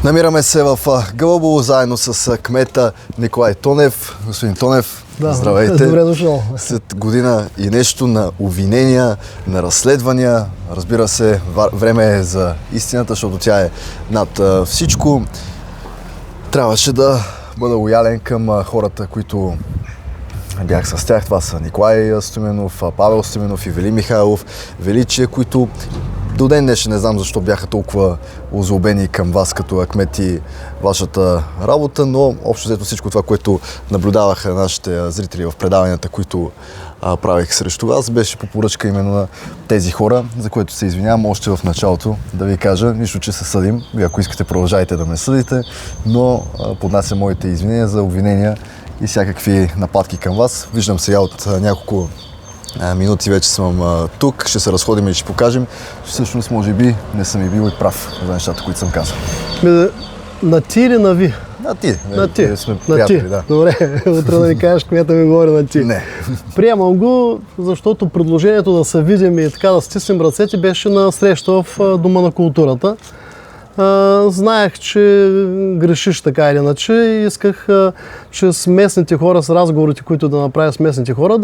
Намираме се в Гълъбово заедно с кмета Николай Тонев. Господин Тонев, здравейте. Добре дошъл. След година и нещо на обвинения, на разследвания, разбира се, време е за истината, защото тя е над всичко. Трябваше да бъда лоялен към хората, които бях с тях. Това са Николай Стоименов, Павел Стоименов и Вели Михайлов, Величие, които до ден днешен не знам защо бяха толкова озлобени към вас като кмет и вашата работа, но общо взето всичко това, което наблюдаваха нашите зрители в предаванията, които правих срещу вас, беше по поръчка именно на тези хора, за което се извинявам още в началото да ви кажа, нищо, че се съдим. Вие, ако искате, продължайте да ме съдите, но поднася моите извинения за обвинения и всякакви нападки към вас. Виждам сега от няколко минути вече съм тук, ще се разходим и ще покажем. Всъщност, може би, не съм и бил и прав за нещата, които съм казал. На ти или на ви? На ти. На ти. Сме приятели, да. Добре, утре да ни кажеш, кмета ми говори на ти. Не. Приемам го, защото предложението да се видим и така да стиснем ръцете беше на среща в Дома на културата. Знаех, че грешиш така или иначе и исках чрез местните хора, с разговорите, които да направя с местните хора,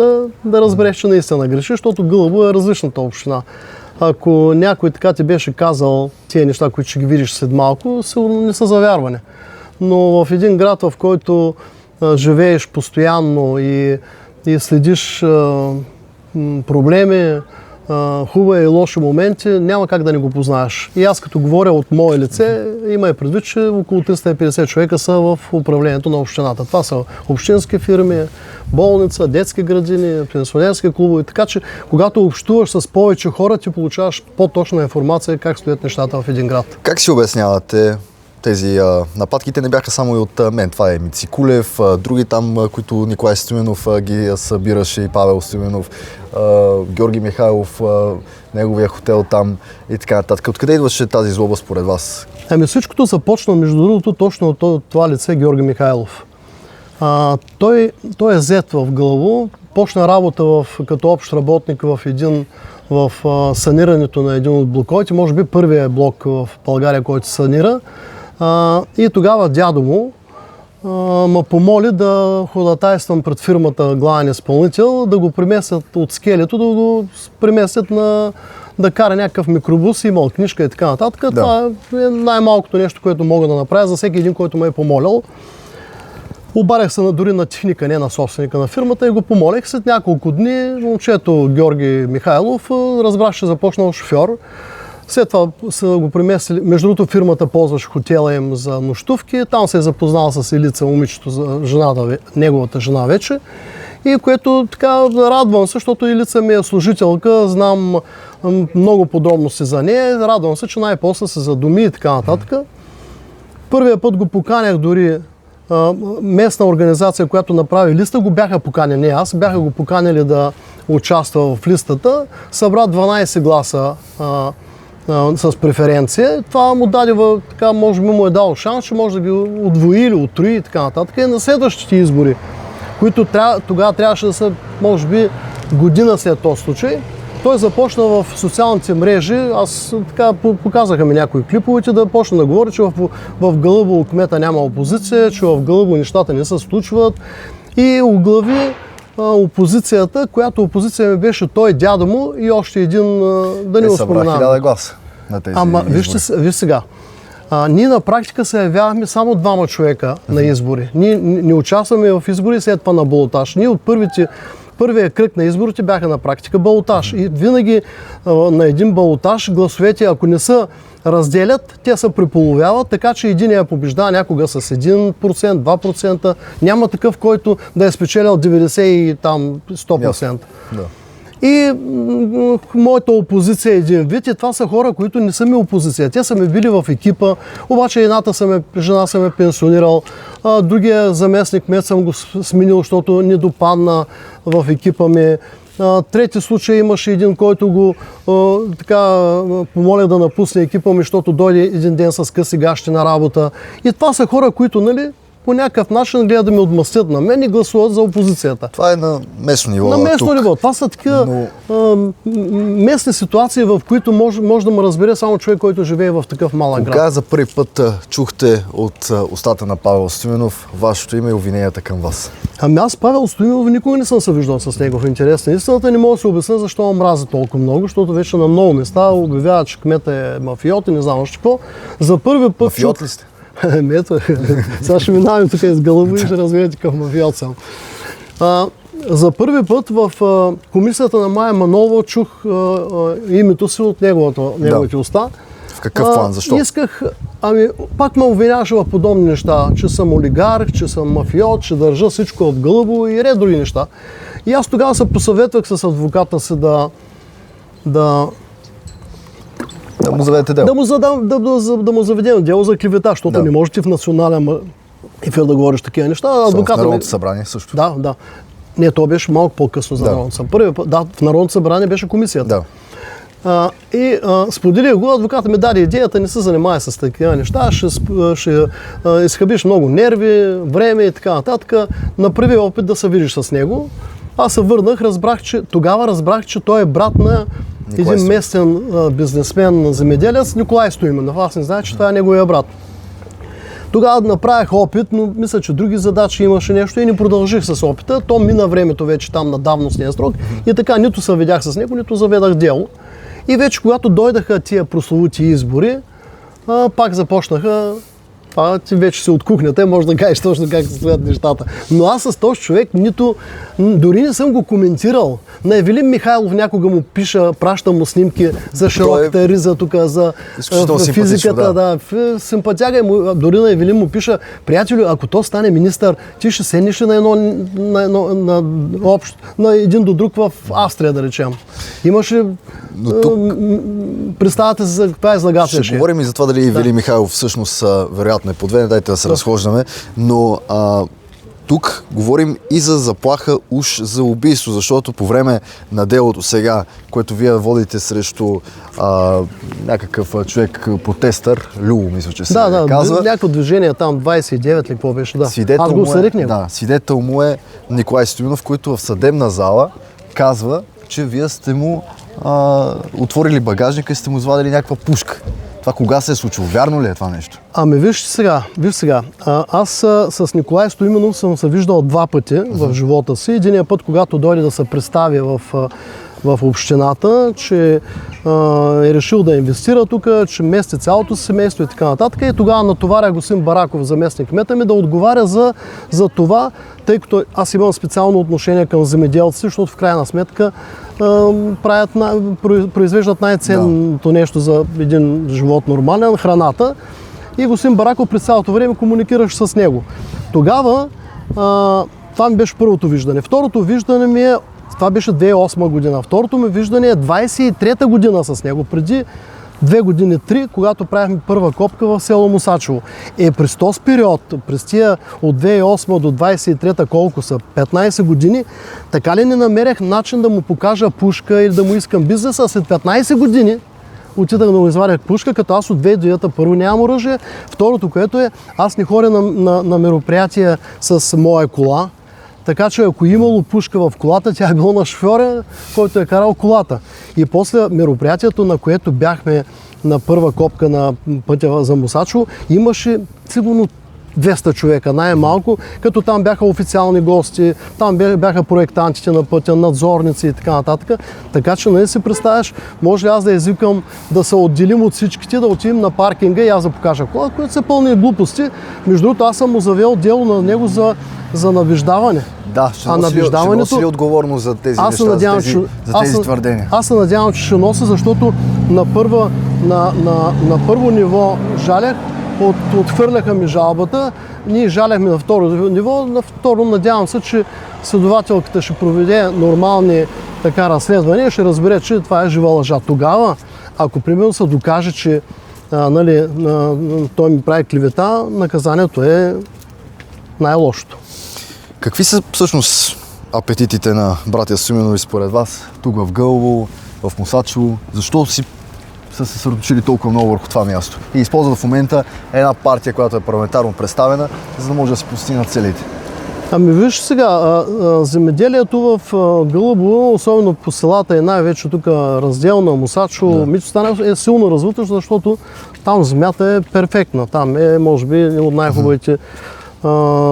да разбереш, че наистина грешиш, защото Гълъбово е различната община. Ако някой така ти беше казал тия неща, които ще ги видиш след малко, сигурно не са за вярване. Но в един град, в който живееш постоянно и следиш проблеми, хубави и лоши моменти, няма как да не го познаеш. И аз като говоря от мое лице, има и предвид, че около 350 човека са в управлението на общината. Това са общински фирми, болница, детски градини, пенсионерски клубове. Така че, когато общуваш с повече хора, ти получаваш по-точна информация как стоят нещата в един град. Как си обяснявате тези нападките? Не бяха само и от мен. Това е Мици Кулев, други там, които Николай Стоименов ги събираше, и Павел Стоименов, Георги Михайлов, неговия хотел там и така нататък. Откъде идваше тази злоба според вас? Ами всичкото започна, между другото, точно от това лице Георги Михайлов. Той е зет в Гълъбово, почна работа като общ работник в санирането на един от блоковете, може би първият блок в България, който се санира. И тогава дядо му ме помоли да ходатайствам пред фирмата главен изпълнител, да го преместят от скелето, да го преместят да кара някакъв микробус, имал книжка и така нататък. Да. Това е най-малкото нещо, което мога да направя за всеки един, който ме е помолил. Обадих се дори на техника, не на собственика на фирмата, и го помолих. След няколко дни момчето Георги Михайлов разбрах, че започнал шофьор. След това са го преместили. Между другото, фирмата ползваше хотела им за нощувки. Там се е запознал с Елица, момичето, неговата жена вече. И което така радвам се, защото Елица ми е служителка, знам много подробности за нея. Радвам се, че най-после се задуми и така нататък. Първия път го поканях дори местна организация, която направи листа, го бяха поканили. Не аз, бяха го поканили да участва в листата. Събра 12 гласа с преференция. Това му даде, така, може би му е дал шанс, че може да ги удвои или утрои и така нататък. И на следващите избори, които тогава трябваше да са, може би, година след този случай, той започна в социалните мрежи, така показаха ми някои клиповете, да почна да говори, че в Гълъбово кмета няма опозиция, че в Гълъбово нещата не се случват, и оглави опозицията, която опозиция ми беше той, дядо му и още един, да не го споменавам. Събра 1000 гласа на тези избори. Виж сега, ние на практика се явявахме само двама човека на избори. Ние не участваме в избори, след това на балотаж. Ние от първия кръг на изборите бяха на практика балотаж. И винаги на един балотаж гласовете, ако не се разделят, те се преполовяват, така че единия побеждава някога с 1%, 2%. Няма такъв, който да е спечелил 90% и там 100%. Да. И моята опозиция е един вид, и това са хора, които не са ми опозиция. Те са ми били в екипа, обаче едната жена съм е пенсионирал, другия заместник кмет съм го сменил, защото не допадна в екипа ми. Трети случай имаше един, който го помоля да напусне екипа ми, защото дойде един ден с къси гащи на работа. И това са хора, които, нали, по някакъв начин гледат да ми отмъстят на мен и гласуват за опозицията. Това е на местно ниво. На местно тук. ниво. Това са такива местни ситуации, в които може да ме разбере само човек, който живее в такъв малък град. Кога за първи път чухте от устата на Павел Стоименов вашето име и обвиненията към вас? Ами аз Павел Стоименов никога не съм се виждал с него в интерес на истината. Не мога да се обясня защо ме мрази толкова много, защото вече на много места обявява, че кмета е мафиот и не знам още какво. За първи път Мафиот ли сте? Ето, сега ще минаваме тук из Гълъбово и ще разберете какъв мафиот съм. За първи път в комисията на Мая Манолова чух името си от неговите уста. В какъв план? Защо? Исках, пак ме обвиняваше в подобни неща, че съм олигарх, че съм мафиот, че държа всичко от Гълъбово и ред други неща. И аз тогава се посъветвах с адвоката си да му заведете дело. Да му заведем дело за клевета, защото не можете в национален ефир да говориш такива неща. В Народното събрание също. Да. Не, то беше малко по-късно за Народното събрание. В Народното събрание беше комисията. Да. Споделих го, адвоката ми даде идеята, не се занимава с такива неща, ще изхабиш много нерви, време и така нататък. Направи опит да се видиш с него. Аз се върнах, тогава разбрах, че той е брат на един местен бизнесмен земеделец, Николай Стоименов. Аз не знаех, че това е неговия брат. Тогава направих опит, но мисля, че други задачи имаше нещо и не продължих с опита. То мина времето вече там на давностния срок и така нито се видях с него, нито заведах дело. И вече когато дойдаха тия прословути избори, пак започнаха. Ти вече си от кухнята, може да кажеш точно как се стоят нещата. Но аз с този човек дори не съм го коментирал. На Евелин Михайлов някога му пращам му снимки за широката риза тук, за физиката. Да. Симпатяга му, дори на Евелин му пиша: приятелю, ако то стане министър, ти ще седнеш ли на един до друг в Австрия, да речем. Имаш ли представата за каква излагация? Ще говорим и за това дали Евелин Михайлов всъщност вероятно е подведен, дайте да се разхождаме, но тук говорим и за заплаха уж за убийство, защото по време на делото сега, което вие водите срещу някакъв човек протестър, Любо, мисля, че се казва. Да, някакво движение там, 29 ли какво беше, да. Аз го осъдих него. Да, свидетел му е Николай Стоименов, който в съдебна зала казва, че вие сте му отворили багажника и сте му извадили някаква пушка. Това кога се е случило? Вярно ли е това нещо? Виж сега. Аз с Николай Стоименов съм се виждал два пъти в живота си. Единият път, когато дойде да се представи в общината, че е решил да инвестира тук, че мести цялото семейство и така нататък. И тогава натоваря господин Бараков, заместник кмета ми, да отговаря за това, тъй като аз имам специално отношение към земеделци, защото в крайна сметка произвеждат най-ценното нещо за един живот нормален, храната. И господин Бараков през цялото време комуникираш с него. Тогава това ми беше първото виждане. Второто виждане ми е, това беше 2008 година. Второто ми виждане е 23-та година с него, преди 2 години, 3, когато правихме първа копка в село Мусачево. През този период, през тия от 2008 до 23-та, колко са, 15 години, така ли не намерях начин да му покажа пушка или да му искам бизнес, а след 15 години отидах да му извадя пушка, като аз от 2009-та първо нямам оръжие. Второто, което е, аз не ходя на мероприятия с моя кола, така че ако имало пушка в колата, тя е била на шофьора, който е карал колата. И после мероприятието, на което бяхме на първа копка на пътя за Мусачево, имаше сигурно 200 човека, най-малко, като там бяха официални гости, там бяха проектантите на пътя, надзорници и така нататък. Така че не си представяш, може ли аз да извикам да се отделим от всичките, да отидем на паркинга и аз да покажа кола, които са пълни глупости. Между другото, аз съм му завел дело на него за навиждаване. Да, ще носи ли отговорност за тези неща, за тези твърдения? Аз се надявам, че ще нося, защото на първо ниво жалях, отхвърляха ми жалбата, ние жаляхме на второ ниво, на второ надявам се, че следователката ще проведе нормални разследвания и ще разбере, че това е жива лъжа. Тогава, ако примерно се докаже, че той ми прави клевета, наказанието е най-лошото. Какви са всъщност апетитите на братя Стоименови според вас тук в Гълъбово, в Мусачево? Защо си са се съсредоточили толкова много върху това място. И използват в момента една партия, която е парламентарно представена, за да може да се постигнат целите. Ами виж сега, земеделието в Гълъбово, особено по селата и най-вече тук раздел на Мусачо, Митчо Станев е силно развито, защото там земята е перфектна. Там е, може би, един от най-хубавите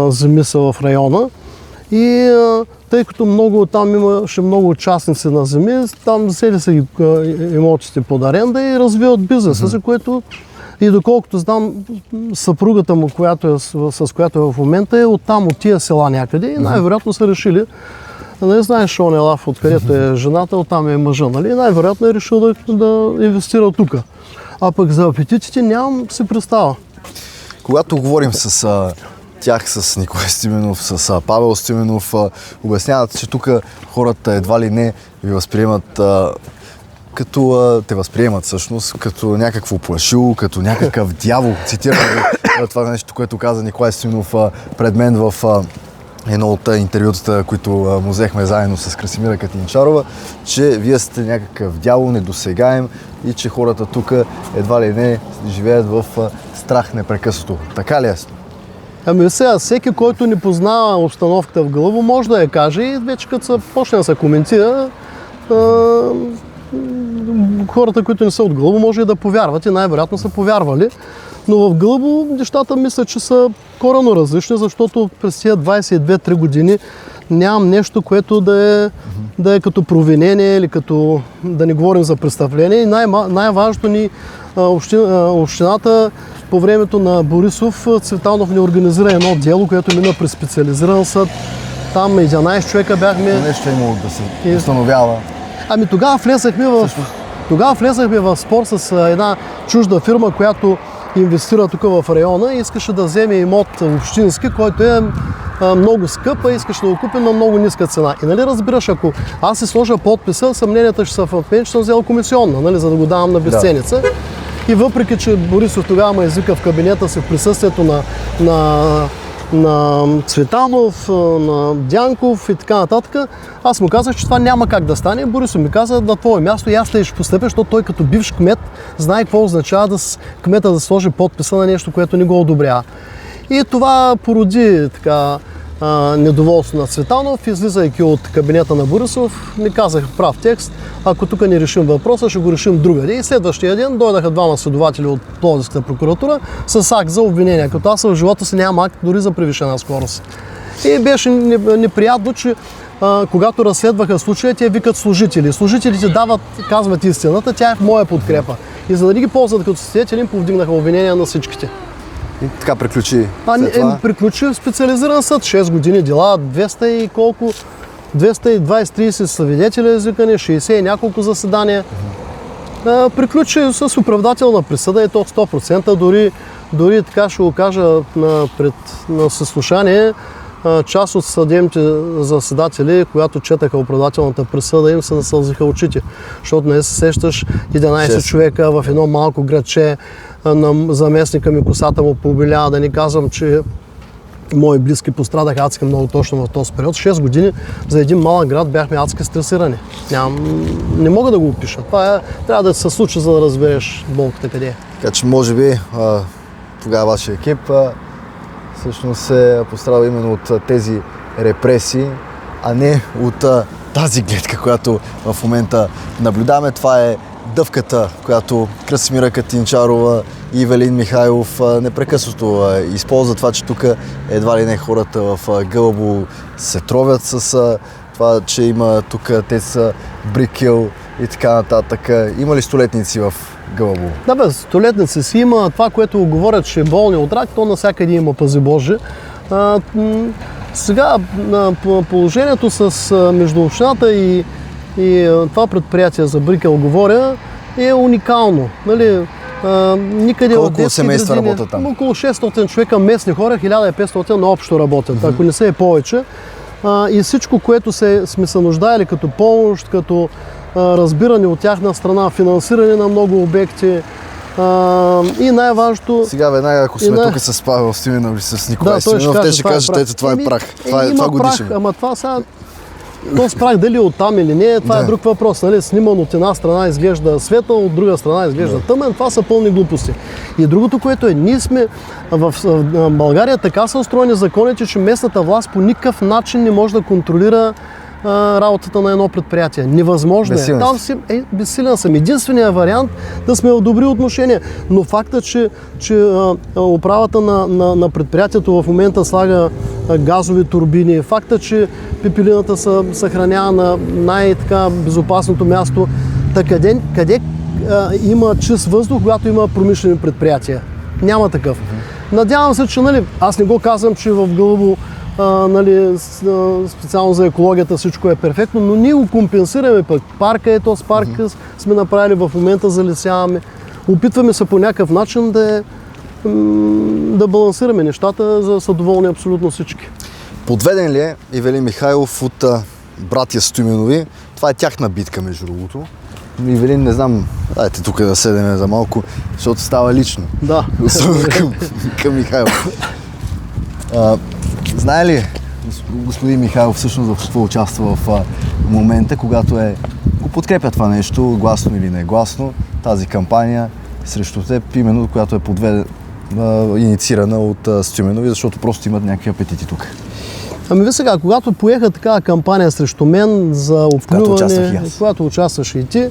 земи са в района. И тъй като там имаше много участници на земи, там взели са ги имотите под аренда и развиват бизнеса, за което и доколкото знам, съпругата му, с която е в момента, е оттам, от тия села някъде и най-вероятно са решили, не знаеш Шон Елаф, откъдето е жената, оттам е мъжа, нали? Най-вероятно е решил да инвестира тук. А пък за апетитите нямам си представа. Когато говорим с тях, с Николай Стименов, с Павел Стименов, обясняват, че тук хората едва ли не ви възприемат като те възприемат всъщност като някакво плашило, като някакъв дявол. Цитирам това нещо, което каза Николай Стименов пред мен в едно от интервютата, които му взехме заедно с Красимира Катинчарова, че вие сте някакъв дявол, недосегаем и че хората тук едва ли не живеят в страх непрекъснато. Така ли е? Ами сега, всеки, който не познава обстановката в Гълъбово, може да я каже и вече като се почне да се коментира, хората, които не са от Гълъбово, може и да повярват и най-вероятно са повярвали. Но в Гълъбово нещата мисля, че са коренно различни, защото през тези 22-3 години нямам нещо, което да е като провинение или като да не говорим за престъпление. И най-важното ни общината по времето на Борисов, Цветанов ни организира едно дело, което мина през специализиран съд. Там 11 човека бяхме. Нещо е имало да се установява. Ами тогава влезахме в спор с една чужда фирма, която инвестира тук в района и искаше да вземе имот общински, който е много скъп, а искаше да го купи на много ниска цена. И нали разбираш, ако аз си сложа подписа, съмненията ще са в мен, че съм взел комисионна, нали, за да го давам на безценица. Да. И въпреки, че Борисов тогава ме извика в кабинета си в присъствието на Цветанов, на Дянков и така нататък, аз му казах, че това няма как да стане. Борисов ми каза, на твое място и аз ще постъпя, защото той като бивш кмет знае какво означава кмета да сложи подписа на нещо, което не го одобрява. И това породи така недоволство на Цветанов, излизайки от кабинета на Борисов, ми казах в прав текст, ако тук не решим въпроса, ще го решим другаде. И следващия ден дойдаха двама следователи от Пловдивската прокуратура с акт за обвинение, като аз в живота си нямам акт дори за превишена скорост. И беше неприятно, че когато разследваха случая, те викат служители. Служителите казват истината, тя е в моя подкрепа. И за да не ги ползват като свидетели, им повдигнаха обвинения на всичките. И така приключи след това? Приключи в специализиран съд. 6 години дела, 200 и колко, 220-30 свидетели извикани, 60 и няколко заседания. Приключи с оправдателна присъда и то 100%. Дори така ще го кажа на съслушание, част от съдебните заседатели, когато четаха оправдателната присъда, им се насълзиха очите. Защото не се сещаш 11 човека в едно малко градче, на заместника ми косата му побеля, да не казвам, че мои близки пострадаха адски много точно в този период. 6 години за един малък град бяхме адски стресирани. Не мога да го опиша. Това трябва да се случи, за да разбереш болката къде е. Така че може би тогава вашия екип всъщност се пострада именно от тези репресии, а не от тази гледка, която в момента наблюдаваме. Това е дъвката, която Красимира Катинчарова и Ивелин Михайлов непрекъснато използват. Това, че тук едва ли не хората в Гълъбово се тровят с това, че има тук ТЕЦ Брикел и така нататък. Има ли столетници в Гълъбово? Да бе, столетници си има. Това, което говорят, че болни от рак, то навсякъде има, пази Боже. Сега положението между общината и това предприятие за Брикел говоря е уникално. Нали? Никъде колко в детски семейства градини работят там? Около 600 човека местни хора, 1500 на общо работят, ако не са и повече. И всичко, което сме се нуждаели като помощ, като разбиране от тяхна страна, финансиране на много обекти, и най-важното... Сега веднага, ако сме тук с Павел Стименов или с Николай Стименов, те ще кажат, ето това е прах. Това годишен. Ама това сега... този прах дали е оттам или не, това е друг въпрос. Нали? Сниман от една страна изглежда светъл, от друга страна изглежда тъмен. Това са пълни глупости. И другото, което е, ние сме в България така са устроени законите, че местната власт по никакъв начин не може да контролира работата на едно предприятие. Невъзможно е. Там си безсилен съм. Единственият вариант да сме в добри отношения. Но факта, че управата на предприятието в момента слага газови турбини, факта, че пепелината се съхранява на най-безопасното място, къде има чист въздух, когато има промишлени предприятия? Няма такъв. Надявам се, че аз не го казвам, че в Гълъбово специално за екологията всичко е перфектно, но ние го компенсираме пък. Парка е този парк, сме направили в момента, залесяваме. Опитваме се по някакъв начин да балансираме нещата, за да са доволни абсолютно всички. Подведен ли е Ивелин Михайлов от братя Стоименови? Това е тяхна битка, между другото. Ивелин, не знам, дайте тук да седеме за малко, защото става лично. Да. към Михайлов. Знае ли господин Михайлов всъщност в какво участва в момента, когато го подкрепя това нещо, гласно или не гласно, тази кампания срещу теб, именно която е инициирана от Стоименови, защото просто имат някакви апетити тук? Ами ви сега, когато поеха такава кампания срещу мен за оплюване, когато участваш и ти,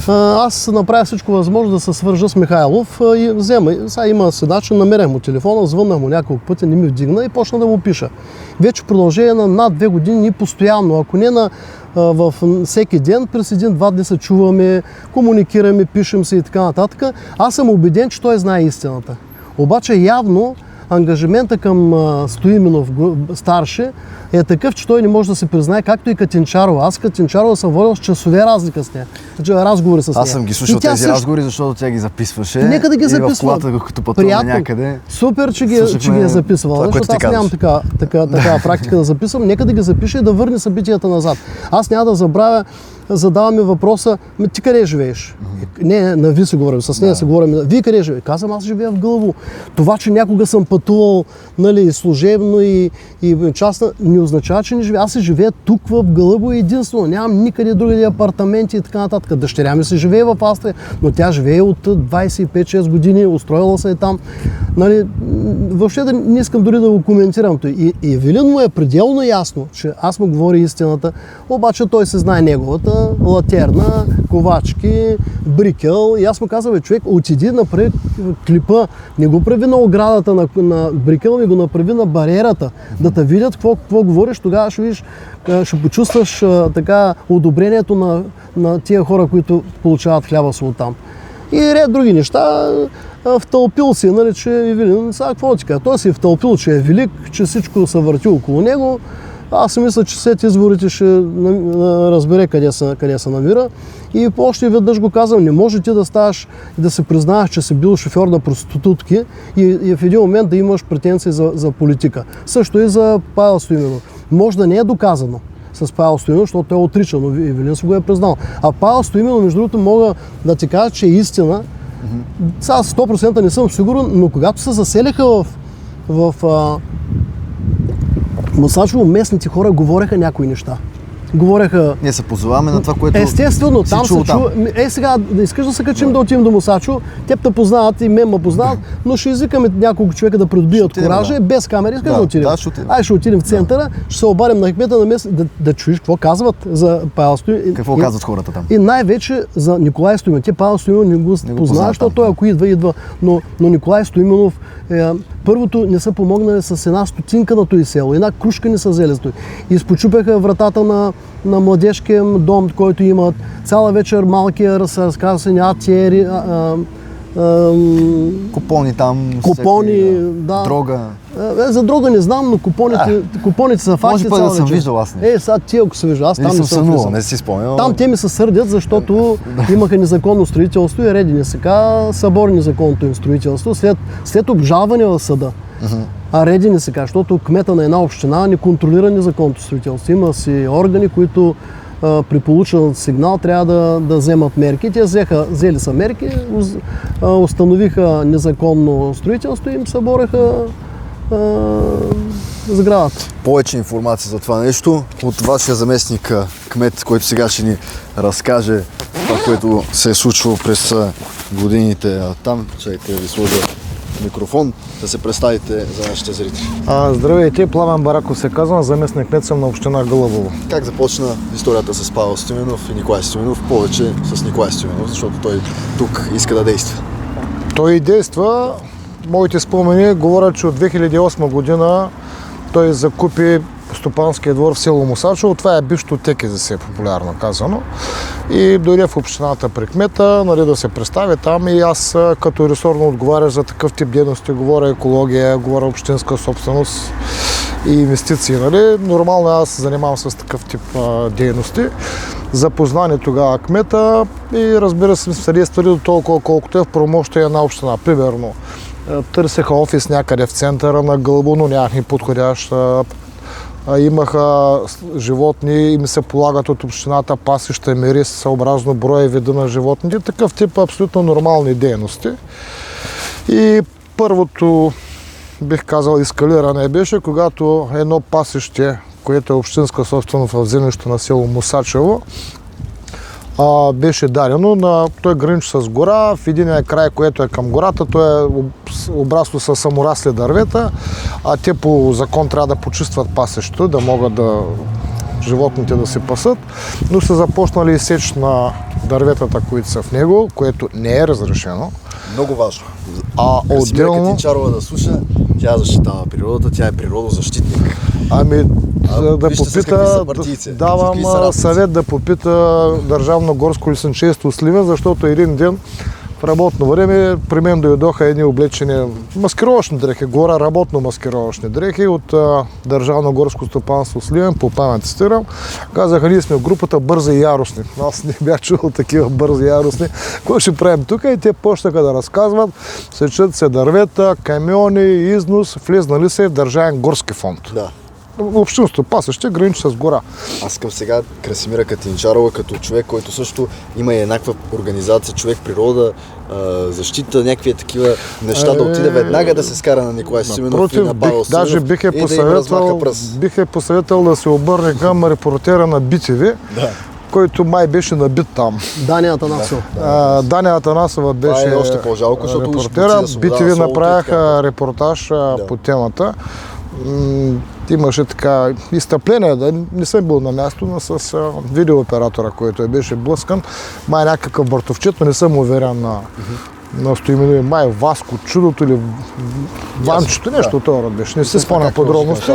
аз направих всичко възможно да се свържа с Михайлов и сега има седач, намерях му телефона, звъннах му няколко пъти, не ми вдигна и почна да му пиша. Вече продължение на над 2 години и постоянно, ако не в всеки ден, през 1-2 дни се чуваме, комуникираме, пишем се и така нататък. Аз съм убеден, че той знае истината. Обаче явно ангажимента към Стоименов старши е такъв, че той не може да се признае, както и Катинчарова. Аз Катинчарова съм водил с часове разлика с нея. Разговори с нея. Аз съм ги слушал тези разговори, защото тя ги записваше. Нека да ги записва. В колата, като пътуваме някъде. Супер, че ги е записвала. Защото аз нямам такава практика да записвам. Нека да ги запише и да върне събитията назад. Аз няма да забравя, задаваме въпроса, ти къде живееш? Не, на ви се говорим, с нея се говорим. Вие къде живеете? Казвам, аз живея в Гълъбово. Това, че някога съм пътувал служебно и частно, не означава, че не живея. Аз се живея тук в Гълъбово единствено. Нямам никъде другаде апартаменти и така нататък. Дъщеря ми се живее в Австрия, но тя живее от 25-6 години, устроила се е там. Въобще не искам дори да го коментирам. И Ивелин му е пределно ясно, че аз му говоря истината, обаче той се знае неговата латерна, ковачки, брикел. И аз му казвам, човек, отиди направи клипа, не го прави на оградата на брикел, ми го направи на бариерата, да те видят какво говориш, тогава ще видиш, ще почувстваш одобрението на тия хора, които получават хляба си оттам. И ред други неща, втълпил си, че Ивелин, сега какво ти кажа, той си втълпил, че е велик, че всичко се върти около него. Аз си мисля, че след изборите ще разбере къде се намира. И още веднъж го казвам, не може ти да ставаш и да се признаваш, че си бил шофьор на проститутки и в един момент да имаш претенции за политика. Също и за Павел Стоименов. Може да не е доказано с Павел Стоименов, защото той отрича, но Ивелин си го е признал. А Павел Стоименов, между другото, мога да ти кажа, че е истина. Сега 100% не съм сигурен, но когато се заселиха в Мусачево, местните хора говореха някои неща. Ние се позоваваме на това, което естествено, там се чува. Сега, да искаш да се качим да отидем до Мусачево, теб те познават и мен ме познават, но ще извикаме няколко човека да придобият коража, без камери, искаш да отидем. Ще отидем в центъра, ще се обадим на кмета на мест, да чуеш какво казват за Павел Стоименов. Какво казват хората там? И най-вече за Николай Стоименов. Те Павел Стоименов не го познават, защото той ако идва. Но Николай Стоименов, първото не са помогнали с една стотинка на този село, една кружка не са взели. Изпочупяха вратата на младежкия дом, който имат. Цяла вечер малкия разказани атиери, купони там, дрога. За дрога не знам, но купоните са факти. Може пък да съм виждал аз не. Сега ти ако се виждал, аз там не съм влизал. Не си спомням. Там те ми се сърдят, защото имаха незаконно строителство и реди НСК събори незаконното им строителство след обжалване в съда. А реди НСК, защото кмета на една община не контролира незаконното строителство. Има си органи, които при получен сигнал трябва да вземат мерки. Те взели са мерки, установиха незаконно строителство и им събореха сградата. Повече информация за това нещо от вашия заместник кмет, който сега ще ни разкаже това, което се е случвало през годините там. Чакайте да ви сложа микрофон, да се представите за нашите зрители. Здравейте, Пламен Бараков се казвам, заместник кмет съм на община Гълъбово. Как започна историята с Павел Стоименов и Николай Стоименов? Повече с Николай Стоименов, защото той тук иска да действа. Той действа, моите спомени говорят, че от 2008 година той закупи стопанския двор в село Мусачево. Това е бившото Текезисе, популярно казано. И дойде в общината при кмета, нали, да се представи там, и аз като ресорно отговаряш за такъв тип дейности, говоря екология, говоря общинска собственост и инвестиции. Нали. Нормално аз се занимавам с такъв тип дейности. Запознани тогава кмета и разбира се, съдействали до толкова, колкото е в правомощие на община. Примерно, търсеха офис някъде в центъра на Гълъбово, но нямах ни подходящ. Имаха животни и ми се полагат от общината пасища, мери съобразно броя и вида на животните. Такъв тип абсолютно нормални дейности. И първото, бих казал, ескалиране беше, когато едно пасище, което е общинска собственост в землището на село Мусачево, беше дадено. Той граничи с гора, в единия край, което е към гората, той е обрасло с саморасли дървета, а те по закон трябва да почистват пасещето, да могат животните да се пасат, но са започнали сеч на дърветата, които са в него, което не е разрешено. Много важно. Отделно... Красимира Катинчарова да слуша, тя защитава природата, тя е природозащитник. Да попита, давам съвет да попита Държавно горско лесничейство Сливен, защото един ден в работно време при мен дойдоха едни облечени маскировъчни дрехи, гора работно маскировъчни дрехи от Държавно горско стопанство Сливен, по памет цитирам. Казаха, ние сме в групата бързи и яростни. Аз не бях чувал такива бързи и яростни. Какво ще правим тук? И те почнаха да разказват, сечат се дървета, камиони, износ, влезнали се в Държавен горски фонд. Да. Общинството пасеще граничи с гора. Аз към сега Красимира Катинчарова като човек, който също има и еднаква организация, човек, природа, защита, някакви такива неща, да отиде веднага да се скара на Николай Стоименов и на Павел Стоименов. Даже бих е посъветвал да се обърне към репортера на BTV, който май беше набит там. Дани Атанасова. Дани Атанасова беше още по-жалко, защото репортера. BTV направиха репортаж по темата. Имаше така изтъпление, да не съм бил на място, но с видеооператора, който беше блъскан. Май някакъв бъртовчет, но не съм уверен на Стоименов. Май Васко, чудото или Ванчето, нещо от това беше. Не се спомня подробности.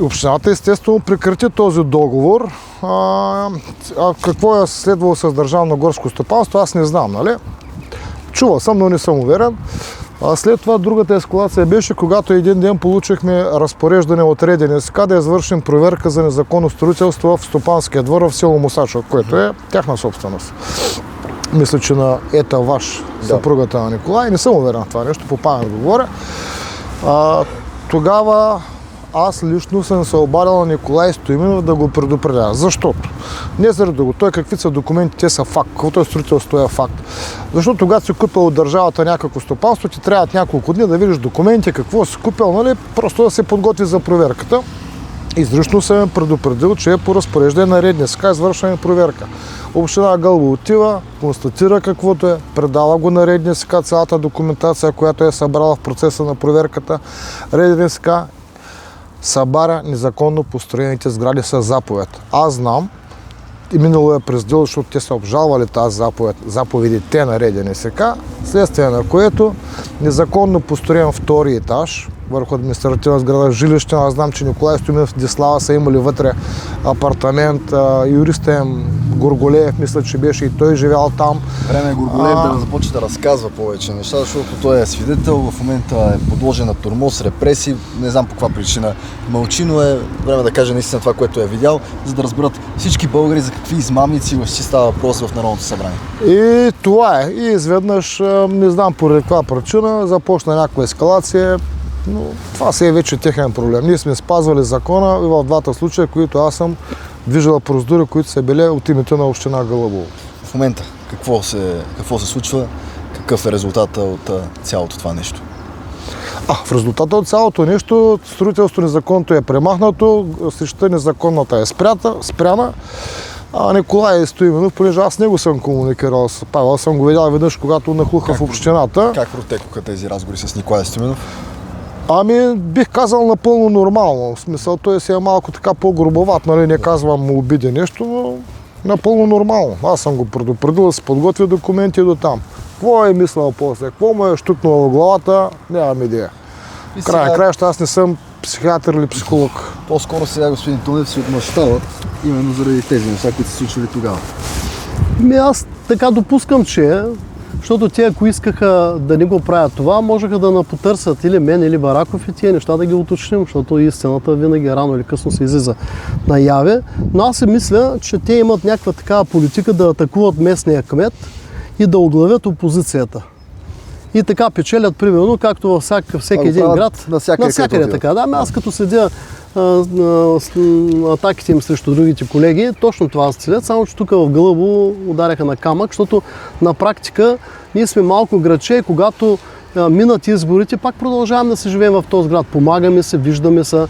Общината естествено прекрати този договор. Какво е следвало с Държавно горско стопанство, аз не знам, нали? Чувал съм, но не съм уверен. След това другата ескалация беше, когато един ден получихме разпореждане от РДНСК да извършим проверка за незаконно строителство в стопанския двор в село Мусачево, което е тяхна собственост. Мисля, че на Ваш, съпругата на Николай, не съм уверен в това нещо, по памет говоря. Тогава аз лично съм се обадил на Николай Стоименов да го предупредя. Защото? Не заради го. Той какви са документи, те са факт. Каквото е строителство е факт. Защото когато си купил от държавата някакво стопанство, ти трябват няколко дни да видиш документи, какво си купил, нали? Просто да се подготви за проверката. Изрично съм предупредил, че е по разпореждане на РДНСК извършване проверка. Община Гълъбово отива, констатира каквото е, предава го на РДНСК цялата документация, която е събрала в процеса на проверката. РДНСК събаря незаконно построените сгради с заповед. Аз знам, и минало е през дело, защото те са обжалвали тази заповедите на РДНСК, следствие на което незаконно построен втори етаж върху административна сграда, жилище. Аз знам, че Николай Стоименов и Дислава са имали вътре апартамент, юриста им Горголеев, мисля, че беше и той живял там. Време е Горголеев да започне да разказва повече неща, защото той е свидетел, в момента е подложен на тормоз, репресии, не знам по каква причина мълчи, но е време да каже наистина това, което е видял, за да разберат всички българи за какви измамници въобще става въпрос в Народното събрание. И това е. И изведнъж, не знам по каква причина, започна някаква ескалация. Но това си е вече техен проблем. Ние сме спазвали закона и в двата случая, които аз съм виждал процедури, които са били от името на община Гълъбово. В момента какво се случва? Какъв е резултата от цялото това нещо? В резултата от цялото нещо, строителство незаконното е премахнато, срещу незаконната е спряна. Николай Стоименов, понеже аз него съм комуникирал с Павел, съм го видял веднъж, когато нахлуха в общината. Как протекоха тези разговори с Николай Стоименов? Бих казал напълно нормално. В смисъл, той си е малко така по-грубоват, нали, не казвам му обиди нещо, но напълно нормално. Аз съм го предупредил да се подготвя документи до там. Какво е мислил после? Какво му е щукнало в главата? Нямам идея. Край краища, аз не съм психиатър или психолог. По-скоро сега господин Тонев се отмъщават именно заради тези неща, които се случвали тогава. Аз така допускам, че защото те, ако искаха да не го правят това, можеха да напотърсят или мен, или Бараков и тия неща да ги уточним, защото истината винаги рано или късно се излиза наяве. Но аз си мисля, че те имат някаква такава политика да атакуват местния кмет и да оглавят опозицията. И така печелят, примерно, както във всеки един град. Навсякъде така. Да, аз като следя атаките им срещу другите колеги, точно това целят, само че тук в Гълъбово ударяха на камък, защото на практика ние сме малко градче, когато минат изборите, пак продължаваме да се живеем в този град. Помагаме се, виждаме се,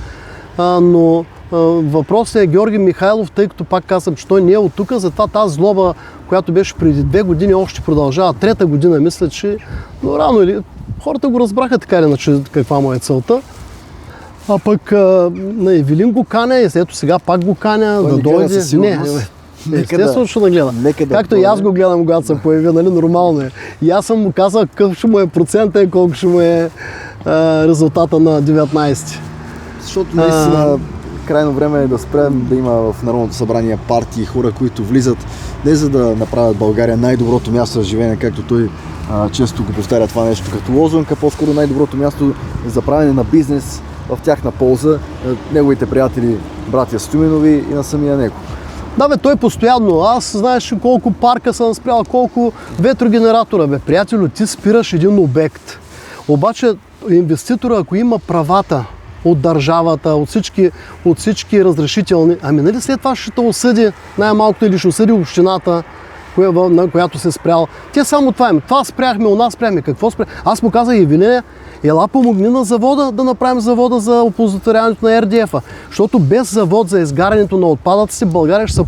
но въпросът е Георги Михайлов, тъй като пак казвам, че той не е от тук, затова тази злоба, която беше преди 2 години, още продължава. 3-та година, мисля, че но рано или хората го разбраха така или иначе каква му е целта. А пък на Евелин го каня и ето сега пак го каня да дойде. Естествено ще да гледам. Както и аз го гледам, когато се появи, нали, нормално е. И аз съм му казал какъв ще му е процента и колко ще му е резултата на 19-ти. Защото наистина крайно време е да спрем да има в Народното събрание партии, хора, които влизат не за да направят България най-доброто място за живеене, както той често го повтаря това нещо като лозунг, а по-скоро най-доброто място за правене на бизнес в тяхна полза, неговите приятели, братя Стоименови и на самия него. Да, бе, той постоянно. Аз знаеш колко парка съм спрял, колко ветрогенератора. Бе, приятелю, ти спираш един обект. Обаче инвеститора, ако има правата от държавата, от всички разрешителни, нали след това ще те осъди най-малкото или ще осъди общината, на която се спрял. Те само това им. Това спряхме, у нас спряхме. Какво спряхме? Аз му казах, Евелине, ела помогни на завода да направим завода за оползотворяването на РДФ-а. Защото без завод за изгарянето на отпадъците България ще са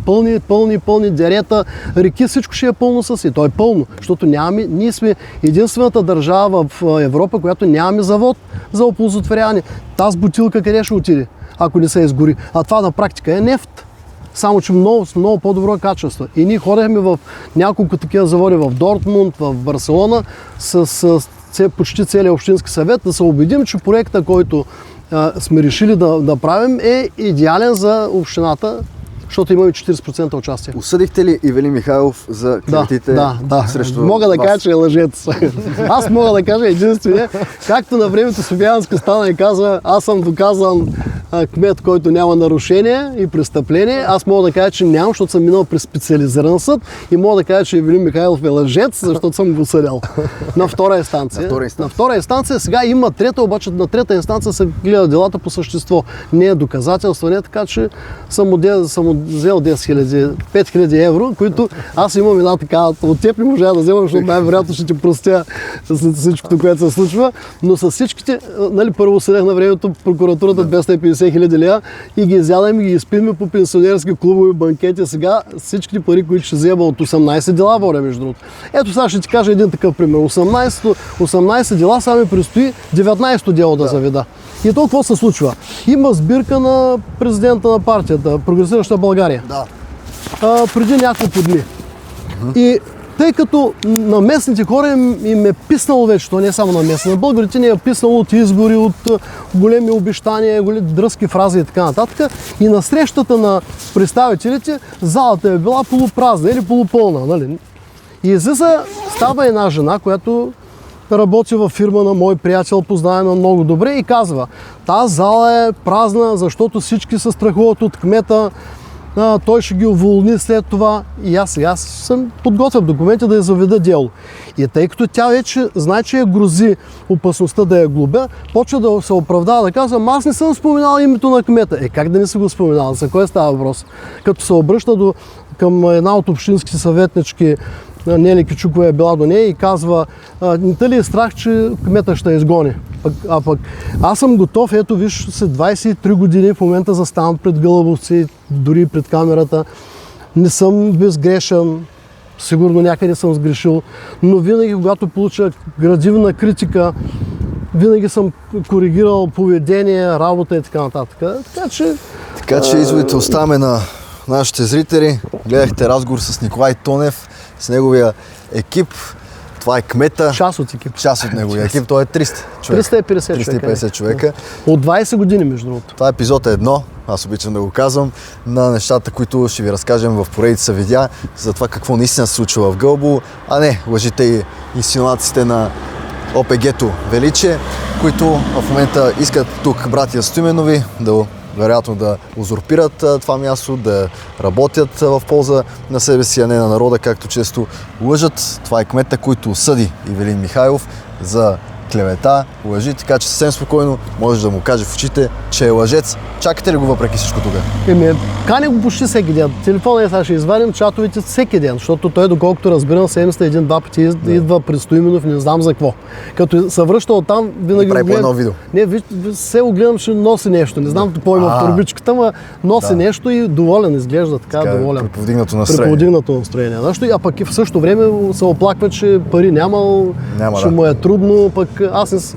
пълни дерета, реки, всичко ще е пълно с и то е пълно. Защото ние сме единствената държава в Европа, която нямаме завод за оползотворяване. Тази бутилка къде ще отиде, ако не се изгори? А това на практика е нефт. Само че много по-добро качество. И ние ходихме в няколко такива заводи в Дортмунд, в Барселона с почти целият общински съвет, да се убедим, че проекта, който сме решили да правим, е идеален за общината, защото имаме 40% участие. Осъдихте ли Евелин Михайлов за клеветите срещу мога да кажа, че е лъжец. Аз мога да кажа единствено, както на времето Собянска стана и казва, аз съм доказан кмет, който няма нарушение и престъпление. Аз мога да кажа, че нямам, защото съм минал през специализиран съд и мога да кажа, че Евелин Михайлов е лъжец, защото съм го съдял на втора инстанция. На втора инстанция сега има трета, обаче на трета инстанция се гледа делата по същество. Не е доказателство, не е така, че съм взел 5000 евро, които аз имам една така, от теб не можа да вземам, защото най-вероятно ще ти простя след всичкото, което се случва, но с всичките, нали, първо съдях на времето прокуратурата 250 000 лева и ги изядем и ги изпиме по пенсионерски клубови банкети. Сега всичките пари, които ще взема от 18 дела водя, между другото. Ето сега ще ти кажа един такъв пример. 18 дела, сега ми предстои 19 дело да заведа. И то какво се случва? Има сбирка на президента на партията, Прогресираща България. Да. Преди няколко дни. И тъй като на местните хора им е писнало вече, то не е само на местните, на българите ни е писнало от избори, от големи обещания, големи дръзки фрази и така нататък. И на срещата на представителите залата е била полупразна или полупълна. Нали? И излиза, става една жена, която работи във фирма на мой приятел, познаваме много добре и казва, тази зала е празна, защото всички се страхуват от кмета, той ще ги уволни след това и аз съм подготвил документи да я заведа дело. И тъй като тя вече знае, че я грози опасността да я глобя, почва да се оправдава, да казва, аз не съм споменал името на кмета. Как да не си го споменал? За кое става въпрос? Като се обръща към една от общинските съветнички, Нели Кичукова е била до нея и казва, не те ли е страх, че кмета ще изгони? Пък аз съм готов, ето виж, след 23 години в момента заставам пред гълъбовци, дори пред камерата. Не съм безгрешен, сигурно някъде съм сгрешил, но винаги, когато получа градивна критика, винаги съм коригирал поведение, работа и така нататък. Така че изводите оставяме на нашите зрители. Гледахте разговор с Николай Тонев, с неговия екип. Това е кмета. Част от екип. Част от неговия екип. Той е 300 човека. 350 човека. От 20 години, между другото. Това е епизод 1, аз обичам да го казвам, на нещата, които ще ви разкажем в поредица видеа, за това какво наистина се случва в Гълъбово, а не лъжите и инсинуациите на ОПГ-то Величие, които в момента искат тук братия Стоименови вероятно да узурпират това място, да работят в полза на себе си, а не на народа, както често лъжат. Това е кмета, който съди Ивелин Михайлов за клевета, лъжи, така че съвсем спокойно може да му каже в очите, че е лъжец. Чакате ли го въпреки всичко тук? Кани го почти всеки ден. Телефона сега ще извадим чатовете всеки ден, защото той, доколкото разбирам, седмицата един-два пъти идва пред Стоименов, не знам за какво. Като се връща оттам, винаги прави по едно видео. Не, все го гледам, ще носи нещо. Не знам какво има в турбичката, но носи нещо и доволен изглежда, така доволен. При повдигнато настроение. При повдигнато настроение. А пък и в същото време се оплаква, че пари нямал, че му е трудно, пък аз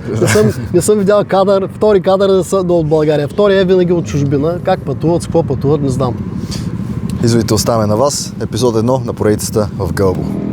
не съм видял кадър, втори кадър от България. Втория е винаги от чужбина. Как пътуват, с какво пътуват, не знам. Изводите оставяме на вас. Епизод 1 на поредицата в Гълъбово.